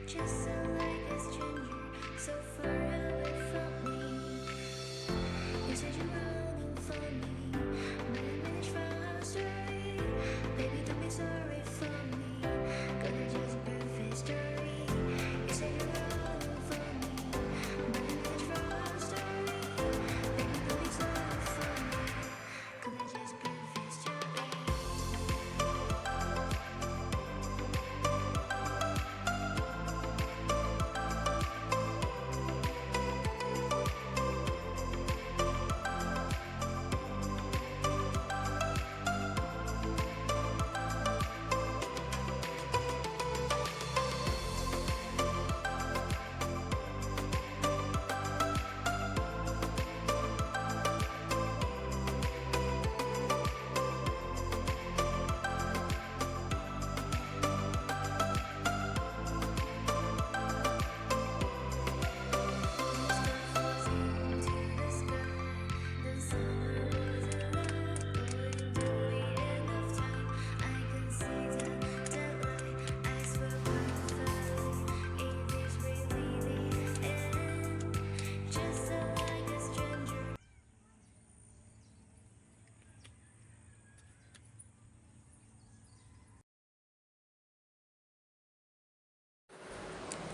Just like a stranger, so far away from me. You said you're running for me, but I managed from our story. Baby, don't be sorry for me, 'cause it's just a perfect story. You said you're running for me, but I managed from our story. Baby, don't be sorry for me, 'cause it's just a perfect story.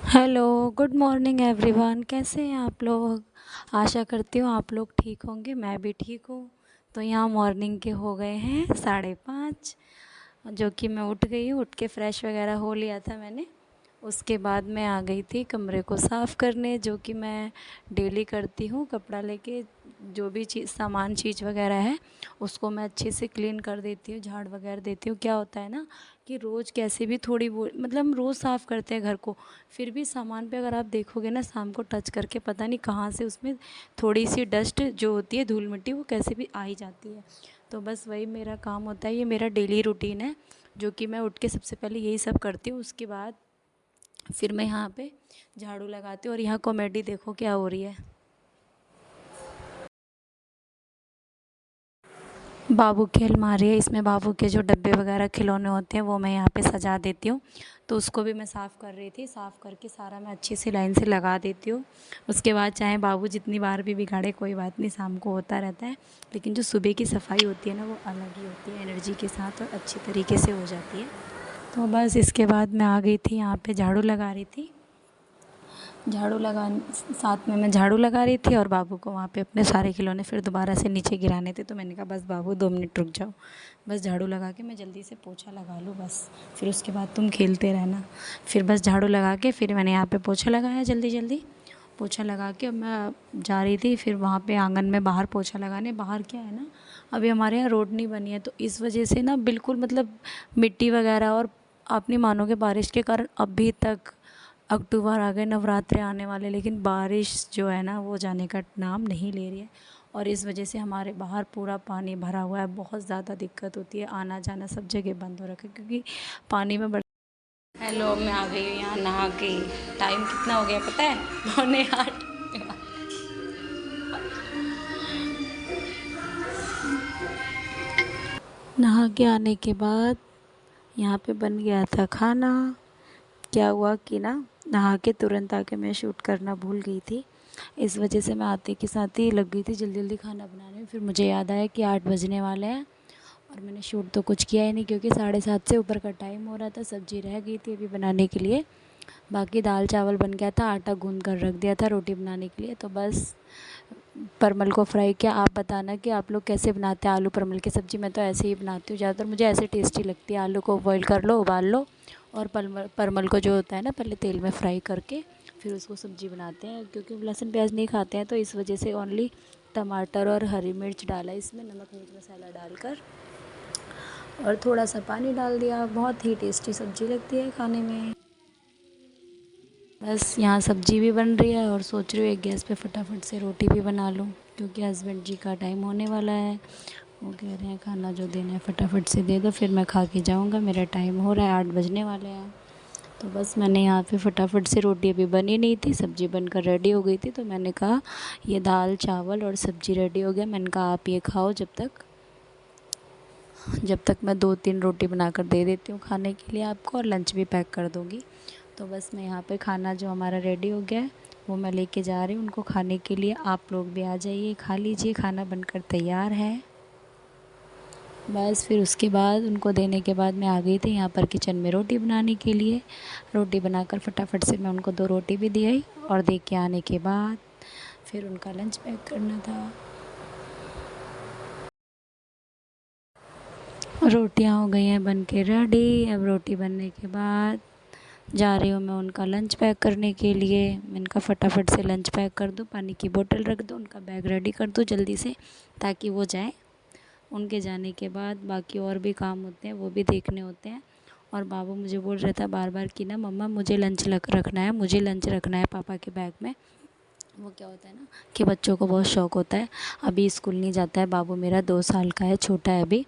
Hello, good morning everyone. कैसे हैं आप लोग? आशा करती हूँ आप लोग ठीक होंगे, मैं भी ठीक हूँ। तो यहाँ मॉर्निंग के हो गए हैं 5:30, जो कि मैं उठ गई हूँ। उठ के फ़्रेश वगैरह हो लिया था मैंने। उसके बाद मैं आ गई थी कमरे को साफ़ करने, जो कि मैं डेली करती हूँ। कपड़ा लेके जो भी चीज़ वगैरह है उसको मैं अच्छे से क्लीन कर देती हूँ, झाड़ वगैरह देती हूँ। क्या होता है ना कि रोज़ कैसे भी थोड़ी वो मतलब हम रोज़ साफ़ करते हैं घर को, फिर भी सामान पे अगर आप देखोगे ना शाम को टच करके पता नहीं कहाँ से उसमें थोड़ी सी डस्ट जो होती है, धूल मिट्टी, वो कैसे भी आ ही जाती है। तो बस वही मेरा काम होता है, ये मेरा डेली रूटीन है, जो कि मैं उठ के सबसे पहले यही सब करती हूँ। उसके बाद फिर मैं यहाँ पे झाड़ू लगाती हूँ। और यहाँ कॉमेडी देखो क्या हो रही है। बाबू की अलमारी है, इसमें बाबू के जो डब्बे वगैरह खिलौने होते हैं वो मैं यहाँ पे सजा देती हूँ। तो उसको भी मैं साफ़ कर रही थी, साफ़ करके सारा मैं अच्छी सी लाइन से लगा देती हूँ। उसके बाद चाहे बाबू जितनी बार भी बिगाड़े कोई बात नहीं, शाम को होता रहता है। लेकिन जो सुबह की सफाई होती है ना, वो अलग ही होती है, एनर्जी के साथ और अच्छी तरीके से हो जाती है। तो बस इसके बाद मैं आ गई थी यहाँ पे, झाड़ू लगा रही थी। झाड़ू लगा साथ में मैं झाड़ू लगा रही थी और बाबू को वहाँ पे अपने सारे खिलौने फिर दोबारा से नीचे गिराने थे। तो मैंने कहा बस बाबू 2 मिनट रुक जाओ, बस झाड़ू लगा के मैं जल्दी से पोछा लगा लूँ बस, फिर उसके बाद तुम खेलते रहना। फिर बस झाड़ू लगा के फिर मैंने यहाँ पे पोछा लगाया, जल्दी जल्दी पोछा लगा के अब मैं जा रही थी फिर वहाँ पे आंगन में बाहर पोछा लगाने। बाहर क्या है ना, अभी हमारे यहाँ रोड नहीं बनी है, तो इस वजह से ना बिल्कुल मतलब मिट्टी वगैरह, और आप नहीं मानोगे बारिश के कारण अभी तक अक्टूबर आ गए, नवरात्रे आने वाले, लेकिन बारिश जो है ना वो जाने का नाम नहीं ले रही है। और इस वजह से हमारे बाहर पूरा पानी भरा हुआ है, बहुत ज़्यादा दिक्कत होती है, आना जाना सब जगह बंद हो रखा है क्योंकि पानी में हेलो, मैं आ गई हूँ यहाँ नहा के। टाइम कितना हो गया पता है? 7:45। नहा के आने के बाद यहाँ पे बन गया था खाना। क्या हुआ कि ना, नहा के तुरंत आके मैं शूट करना भूल गई थी। इस वजह से मैं आते के साथ ही लग गई थी जल्दी जल्दी खाना बनाने में। फिर मुझे याद आया कि 8 बजने वाले हैं और मैंने शूट तो कुछ किया ही नहीं, क्योंकि 7:30 से ऊपर का टाइम हो रहा था। सब्ज़ी रह गई थी अभी बनाने के लिए, बाकी दाल चावल बन गया था, आटा गूंद कर रख दिया था रोटी बनाने के लिए। तो बस परमल को फ्राई किया। आप बताना कि आप लोग कैसे बनाते हैं आलू परमल की सब्ज़ी। मैं तो ऐसे ही बनाती हूँ ज़्यादातर, मुझे ऐसे टेस्टी लगती है। आलू को बॉईल कर लो, उबाल लो, और परमल परमल को जो होता है ना पहले तेल में फ्राई करके फिर उसको सब्ज़ी बनाते हैं। क्योंकि लहसुन प्याज नहीं खाते हैं, तो इस वजह से ओनली टमाटर और हरी मिर्च डाला इसमें, नमक मिर्च मसाला डालकर, और थोड़ा सा पानी डाल दिया। बहुत ही टेस्टी सब्ज़ी लगती है खाने में। बस यहाँ सब्ज़ी भी बन रही है और सोच रही हूँ एक गैस पे फटाफट से रोटी भी बना लूँ, क्योंकि हस्बैंड जी का टाइम होने वाला है। वो कह रहे हैं खाना जो देना है फटाफट से दे दो, फिर मैं खा के जाऊँगा, मेरा टाइम हो रहा है, 8 बजने वाले हैं। तो बस मैंने यहाँ पे फटाफट से, रोटी अभी बनी नहीं थी, सब्ज़ी बनकर रेडी हो गई थी, तो मैंने कहा ये दाल चावल और सब्ज़ी रेडी हो गया, मैंने कहा आप ये खाओ जब तक मैं 2-3 रोटी बनाकर दे देती हूँ खाने के लिए आपको, और लंच भी पैक कर दूँगी। तो बस मैं यहाँ पे खाना जो हमारा रेडी हो गया है वो मैं लेके जा रही हूँ उनको खाने के लिए। आप लोग भी आ जाइए, खा लीजिए, खाना बनकर तैयार है। बस फिर उसके बाद उनको देने के बाद मैं आ गई थी यहाँ पर किचन में रोटी बनाने के लिए। रोटी बनाकर फटाफट से मैं उनको 2 रोटी भी दी आई, और दे के आने के बाद फिर उनका लंच पैक करना था। रोटियां हो गई हैं बन के रेडी। अब रोटी बनने के बाद जा रही हूँ मैं उनका लंच पैक करने के लिए। मैं इनका फटाफट से लंच पैक कर दूँ, पानी की बोतल रख दूँ, उनका बैग रेडी कर दूँ जल्दी से, ताकि वो जाए। उनके जाने के बाद बाकी और भी काम होते हैं वो भी देखने होते हैं। और बाबू मुझे बोल रहा था बार बार कि ना मम्मा मुझे लंच रखना है, मुझे लंच रखना है पापा के बैग में। वो क्या होता है ना कि बच्चों को बहुत शौक़ होता है। अभी स्कूल नहीं जाता है बाबू मेरा, 2 साल का है, छोटा है अभी।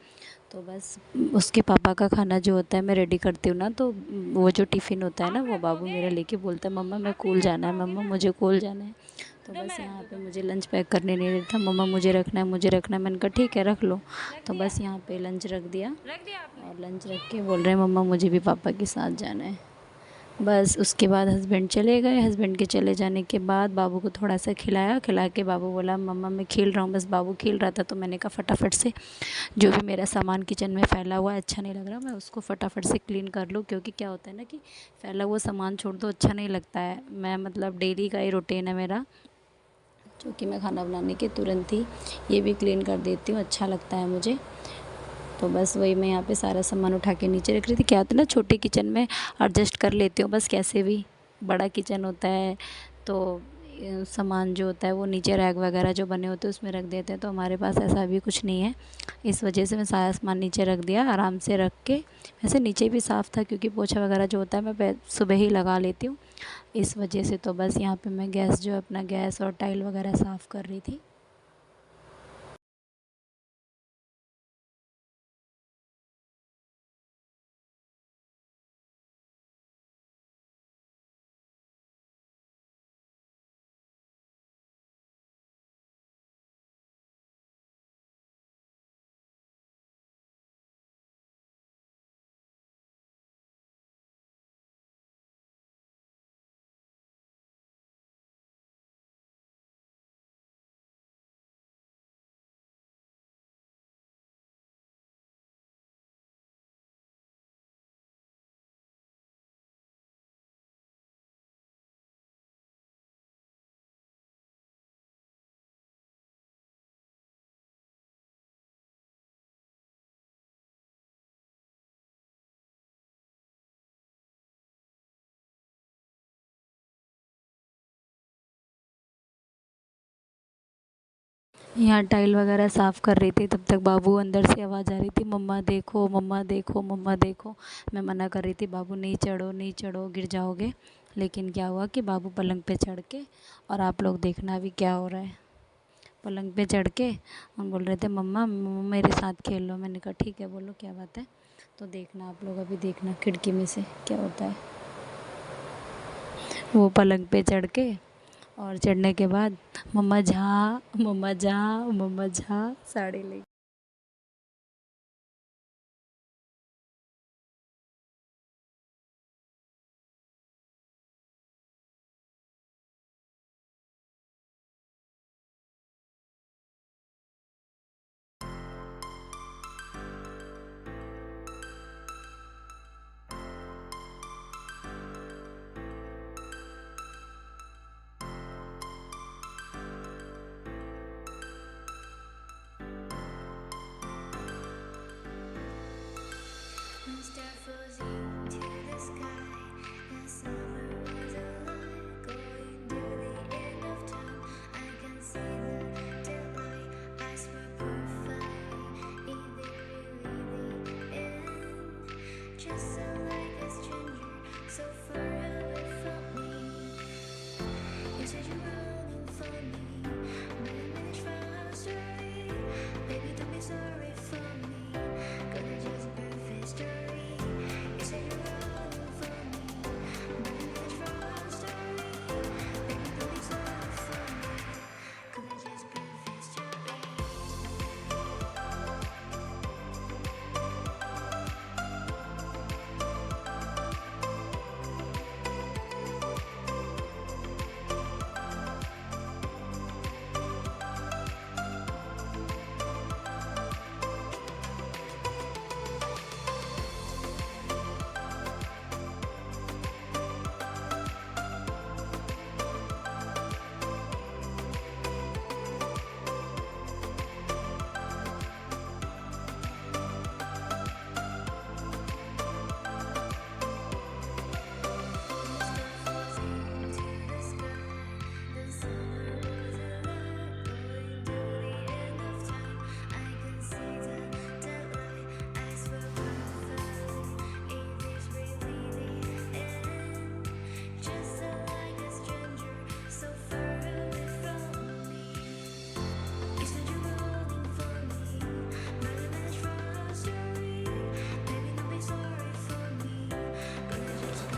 तो बस उसके पापा का खाना जो होता है मैं रेडी करती हूँ ना, तो वो जो टिफ़िन होता है ना वो बाबू मेरा लेके बोलता है मम्मा मैं स्कूल जाना है, मम्मा मुझे स्कूल जाना है। तो बस यहाँ पे मुझे लंच पैक करने नहीं देता, मम्मा मुझे रखना है, मुझे रखना है। मैंने कहा ठीक है रख लो। तो बस यहाँ पे लंच रख दिया, और लंच रख के बोल रहे हैं मम्मा मुझे भी पापा के साथ जाना है। बस उसके बाद हस्बैंड चले गए। हस्बैंड के चले जाने के बाद बाबू को थोड़ा सा खिला के बाबू बोला मम्मा मैं खेल रहा हूँ। बस बाबू खेल रहा था तो मैंने कहा फटाफट से जो भी मेरा सामान किचन में फैला हुआ है अच्छा नहीं लग रहा, मैं उसको फटाफट से क्लीन कर लूँ। क्योंकि क्या होता है ना कि फैला हुआ सामान छोड़ दो अच्छा नहीं लगता है। मैं मतलब डेली का ही रूटीन है मेरा, जो कि मैं खाना बनाने के तुरंत ही ये भी क्लीन कर देती हूँ, अच्छा लगता है मुझे। तो बस वही मैं यहाँ पे सारा सामान उठा के नीचे रख रही थी। क्या होता है ना छोटे किचन में एडजस्ट कर लेती हूँ बस कैसे भी। बड़ा किचन होता है तो सामान जो होता है वो नीचे रैक वगैरह जो बने होते हैं उसमें रख देते हैं, तो हमारे पास ऐसा भी कुछ नहीं है। इस वजह से मैं सारा सामान नीचे रख दिया आराम से रख के। वैसे नीचे भी साफ़ था क्योंकि पोछा वगैरह जो होता है मैं सुबह ही लगा लेती हूँ, इस वजह से। तो बस यहाँ पे मैं गैस जो अपना गैस और टाइल वगैरह साफ़ कर रही थी। यहाँ टाइल वगैरह साफ़ कर रही थी, तब तक बाबू अंदर से आवाज़ आ रही थी मम्मा देखो मम्मा देखो मम्मा देखो। मैं मना कर रही थी बाबू नहीं चढ़ो नहीं चढ़ो गिर जाओगे। लेकिन क्या हुआ कि बाबू पलंग पे चढ़ के, और आप लोग देखना अभी क्या हो रहा है। पलंग पे चढ़ के हम बोल रहे थे मम्मा मम्मा मेरे साथ खेल लो। मैंने कहा ठीक है बोलो क्या बात है। तो देखना आप लोग अभी देखना खिड़की में से क्या होता है। वो पलंग पे चढ़ के, और चढ़ने के बाद मम्मा जा मम्मा जा मम्मा जा साड़ी ले। One star floating to the sky. The summer was alive, going to the end of time. I can see the daylight. I swear perfect. Is there really the end? Just so like a stranger, so far away from me. You said you're running for me, but I managed from our story. Baby, don't be sorry for me. Gonna just perfect story. You say you're running for me, but I managed from our story. Baby, don't be sorry for me. Gonna just perfect story.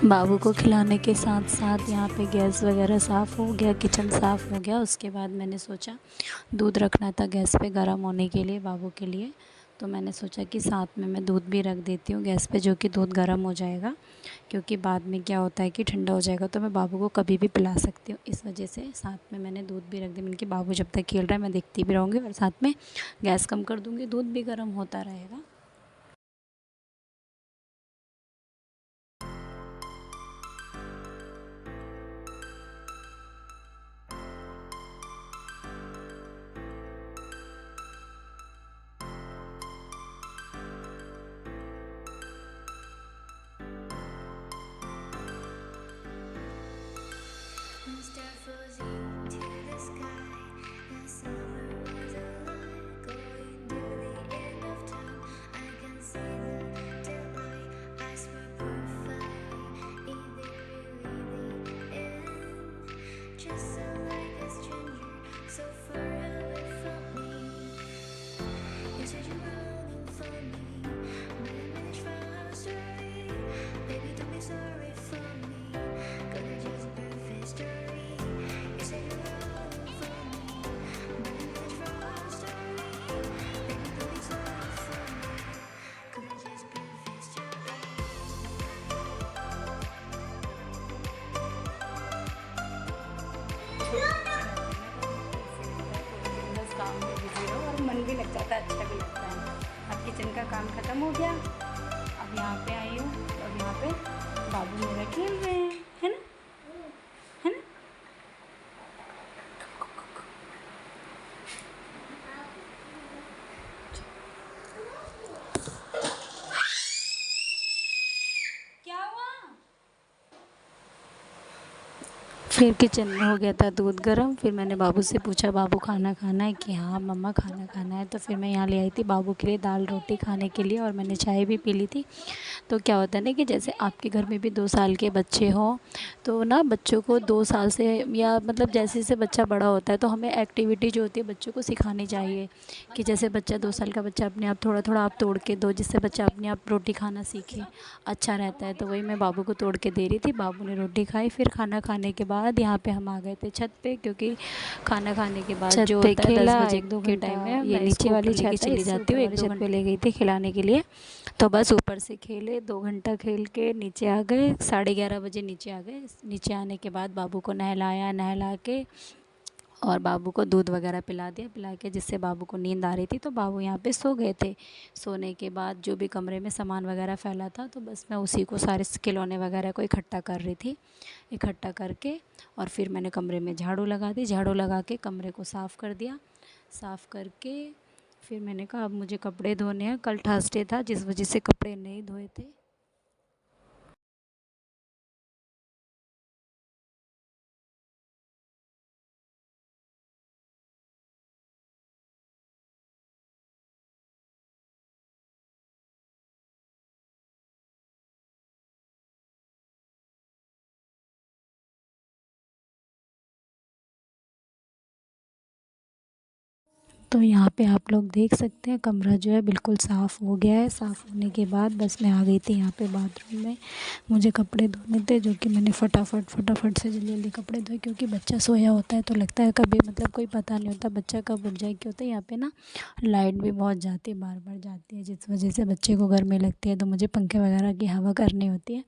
बाबू को खिलाने के साथ साथ यहाँ पे gas वगैरह साफ़ हो गया, किचन साफ़ हो गया। उसके बाद मैंने सोचा दूध रखना था गैस पे गर्म होने के लिए बाबू के लिए, तो मैंने सोचा कि साथ में मैं दूध भी रख देती हूँ गैस पे, जो कि दूध गर्म हो जाएगा, क्योंकि बाद में क्या होता है कि ठंडा हो जाएगा तो मैं बाबू को कभी भी पिला सकती हूँ। इस वजह से साथ में मैंने दूध भी रख दिया। मैंने कि बाबू जब तक खेल रहा है मैं देखती भी रहूँगी और साथ में गैस कम कर दूँगी, दूध भी गर्म होता रहेगा। One star flows into the sky. The summer was alive, going to the end of time. I can see the daylight. I swear perfect. Is it really the end? Just so like a stranger, so far away from me. You said you're running for me, but I managed from our story. Baby, don't be sorry for me. Gonna just perfect story. You said you're running for me, but I managed from our story. Baby, don't be sorry for me. Gonna just perfect story. बस काम में busy रहो और मन भी लग जाता है, अच्छा भी लगता है। अब किचन का काम ख़त्म हो गया, अब यहाँ पे आई हूँ, तो अब यहाँ पे बाबू मेरा खेल रहे हैं, है ना, है ना। क्या हुआ? फिर किचन में हो गया था दूध गर्म। फिर मैंने बाबू से पूछा बाबू खाना खाना है, कि हाँ मम्मा खाना खाना है। तो फिर मैं यहाँ ले आई थी बाबू के लिए दाल रोटी खाने के लिए, और मैंने चाय भी पी ली थी। तो क्या होता है ना कि जैसे आपके घर में भी 2 साल के बच्चे हों, तो ना बच्चों को 2 साल से, या मतलब जैसे जैसे बच्चा बड़ा होता है तो हमें एक्टिविटी जो होती है बच्चों को सिखानी चाहिए, कि जैसे बच्चा 2 साल का बच्चा अपने आप थोड़ा थोड़ा आप तोड़ के दो, जिससे बच्चा अपने आप रोटी खाना सीखे, अच्छा रहता है। तो वही मैं बाबू को तोड़ के दे रही थी, बाबू ने रोटी खाई। फिर खाना खाने के बाद यहाँ पे हम आ गए थे छत पे, क्योंकि खाना खाने के बाद जो होता है 10 बजे के टाइम में ये नीचे वाली छत चली जाती हूँ, 1-2 घंटे ले गई थी खिलाने के लिए। तो बस ऊपर से खेले, 2 घंटा खेल के नीचे आ गए, 11:30 बजे नीचे आ गए। नीचे आने के बाद बाबू को नहलाया, नहला के और बाबू को दूध वगैरह पिला दिया, पिला के जिससे बाबू को नींद आ रही थी, तो बाबू यहाँ पे सो गए थे। सोने के बाद जो भी कमरे में सामान वगैरह फैला था, तो बस मैं उसी को सारे खिलौने वगैरह को इकट्ठा कर रही थी। इकट्ठा करके और फिर मैंने कमरे में झाड़ू लगा दी, झाड़ू लगा के कमरे को साफ़ कर दिया। साफ़ करके फिर मैंने कहा अब मुझे कपड़े धोने हैं, कल थर्सडे था जिस वजह से कपड़े नहीं धोए थे। तो यहाँ पे आप लोग देख सकते हैं कमरा जो है बिल्कुल साफ़ हो गया है। साफ़ होने के बाद बस मैं आ गई थी यहाँ पे बाथरूम में, मुझे कपड़े धोने थे, जो कि मैंने फटाफट से जल्दी जल्दी कपड़े धोए, क्योंकि बच्चा सोया होता है तो लगता है कभी मतलब कोई पता नहीं होता बच्चा कब उठ जाए। क्या होता है यहाँ पे ना लाइट भी बहुत जाती है, बार बार जाती है, जिस वजह से बच्चे को गर्मी लगती है, तो मुझे पंखे वगैरह की हवा करनी होती है।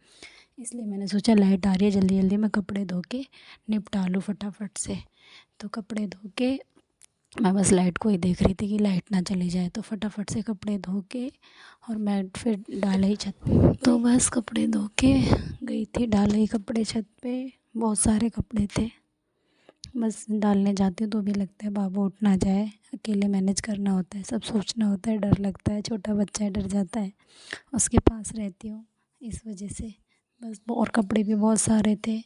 इसलिए मैंने सोचा लाइट आ रही है, जल्दी जल्दी मैं कपड़े धो के निपटा लूँ फटाफट से। तो कपड़े धो के मैं बस लाइट को ही देख रही थी कि लाइट ना चली जाए, तो फटाफट से कपड़े धो के और मैं फिर डाला ही छत पे। तो बस कपड़े धो के गई थी, डाला ही कपड़े छत पे। बहुत सारे कपड़े थे, बस डालने जाती हूँ तो भी लगता है बाबू उठ ना जाए, अकेले मैनेज करना होता है, सब सोचना होता है, डर लगता है, छोटा बच्चा है डर जाता है, उसके पास रहती हूँ इस वजह से। बस और कपड़े भी बहुत सारे थे,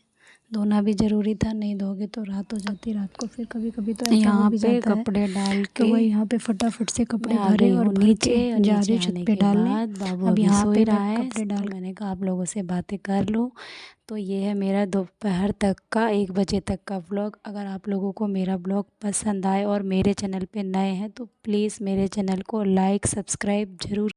धोना भी ज़रूरी था, नहीं धोगे तो रात हो जाती रात को। फिर कभी कभी तो ऐसा हो भी जाता है, कपड़े डाल के तो वही यहाँ पे फटाफट से कपड़े भरे और नीचे जा रहे छत पे डालने। अब यहाँ पे रहा है कपड़े डाल, मैंने कहा आप लोगों से बातें कर लूँ। तो ये है मेरा दोपहर तक का 1 बजे तक का व्लॉग। अगर आप लोगों को मेरा व्लॉग पसंद आए और मेरे चैनल पे नए हैं तो प्लीज़ मेरे चैनल को लाइक सब्सक्राइब ज़रूर